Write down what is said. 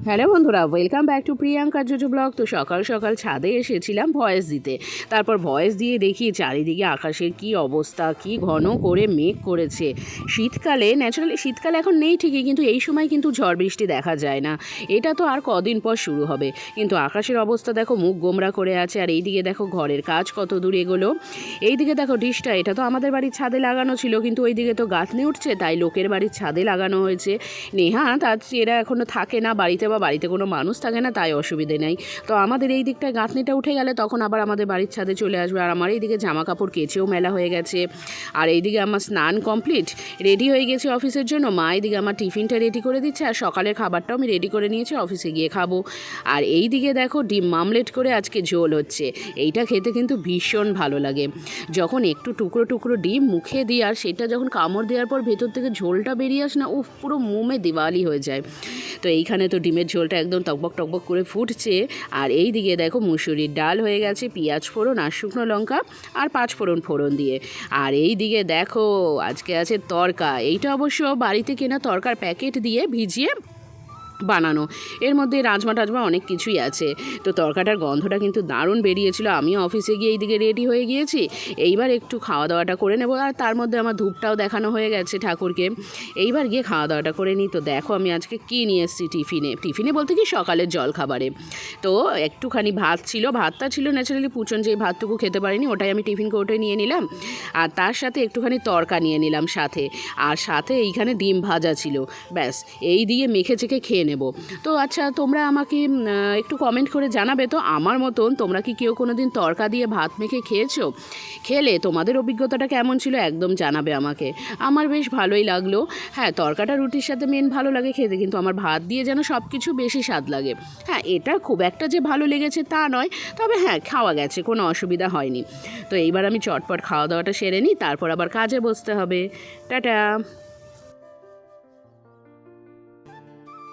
Hello বন্ধুরা, welcome back to Priyanka Juju blog. তো সকাল সকাল ছাদে এসেছিলাম ভয়েস দিতে। তারপর ভয়েস দিয়ে দেখি চারিদিকে আকাশের কি অবস্থা, কি ঘন করে মেঘ করেছে। শীতকালে ন্যাচারালি শীতকালে এখন নেই ঠিকই, কিন্তু এই সময় কিন্তু ঝড় বৃষ্টি দেখা যায় না। এটা তো আর কদিন পর শুরু হবে। কিন্তু আকাশের অবস্থা দেখো, মুখ গোমরা করে আছে। আর এইদিকে দেখো ঘরের কাজ কত দূর এগোলো। এইদিকে দেখো ডিশটা, এটা তো আমাদের বাড়ির ছাদে লাগানো ছিল, কিন্তু ওইদিকে তো গাঁথনি উঠছে, তাই লোকের বাড়ির ছাদে লাগানো হয়েছে। নেহা তার এরা এখনও থাকে না বাড়িতে, বা বাড়িতে কোনো মানুষ থাকে না, তাই অসুবিধে নেই। তো আমাদের এই দিকটায় গাঁথনিটা উঠে গেলে তখন আবার আমাদের বাড়ির ছাদে চলে আসবে। আর আমার এইদিকে জামা কাপড় কেচেও মেলা হয়ে গেছে। আর এইদিকে আমার স্নান কমপ্লিট, রেডি হয়ে গেছে অফিসের জন্য। মা এইদিকে আমার টিফিনটা রেডি করে দিচ্ছে, আর সকালের খাবারটাও আমি রেডি করে নিয়েছি, অফিসে গিয়ে খাবো। আর এই দিকে দেখো ডিম মামলেট করে আজকে ঝোল হচ্ছে। এইটা খেতে কিন্তু ভীষণ ভালো লাগে, যখন একটু টুকরো টুকরো ডিম মুখে দিই আর সেটা যখন কামড় দেওয়ার পর ভেতর থেকে ঝোলটা বেরিয়ে আসে না, উফ, পুরো মুমে দিওয়ালি হয়ে যায়। তো এইখানে তো ডিমের ঝোলটা একদম টকবক টকবক করে ফুটছে। আর এই দিকে দেখো মুসুরির ডাল হয়ে গেছে, পেঁয়াজ ফোড়ন আর শুকনো লঙ্কা আর 5 ফোড়ন দিয়ে। আর এই দিকে দেখো আজকে আছে তরকা। এইটা অবশ্য বাড়িতে কেনা তরকার প্যাকেট দিয়ে ভিজিয়ে বানানো, এর মধ্যে রাজমা টাজমা অনেক কিছুই আছে। তো তরকাটার গন্ধটা কিন্তু দারুণ বেরিয়েছিল। আমিও অফিসে গিয়ে এইদিকে রেডি হয়ে গিয়েছি, এইবার একটু খাওয়া দাওয়াটা করে নেবো। আর তার মধ্যে আমার ধূপটাও দেখানো হয়ে গেছে ঠাকুরকে, এইবার গিয়ে খাওয়া দাওয়াটা করে নিই। তো দেখো আমি আজকে কী নিয়ে এসেছি টিফিনে বলতে কি সকালের জল খাবারে। তো একটুখানি ভাত ছিল, ভাতটা ছিল ন্যাচারালি পুচন যে ভাতটুকু খেতে পারিনি, ওটাই আমি টিফিন কোর্টে নিয়ে নিলাম। আর তার সাথে একটুখানি তরকা নিয়ে নিলাম সাথে, আর সাথে এইখানে ডিম ভাজা ছিল। ব্যাস এই দিয়ে মেখে চেখে খেয়ে নেব। তো আচ্ছা, তোমরা আমাকে একটু কমেন্ট করে জানাবে তো, আমার মতন তোমরা কি কেউ কোনো দিন তরকা দিয়ে ভাত মেখে খেয়েছো? খেলে তোমাদের অভিজ্ঞতাটা কেমন ছিল একদম জানাবে আমাকে। আমার বেশ ভালোই লাগলো। হ্যাঁ, তরকাটা রুটির সাথে মেন ভালো লাগে খেতে, কিন্তু আমার ভাত দিয়ে যেন সব কিছু বেশি স্বাদ লাগে। হ্যাঁ, এটা খুব একটা যে ভালো লেগেছে তা নয়, তবে হ্যাঁ খাওয়া গেছে, কোনো অসুবিধা হয়নি। তো এইবার আমি চটপট খাওয়া দাওয়াটা সেরে নিই, তারপর আবার কাজে বসতে হবে। টাটা।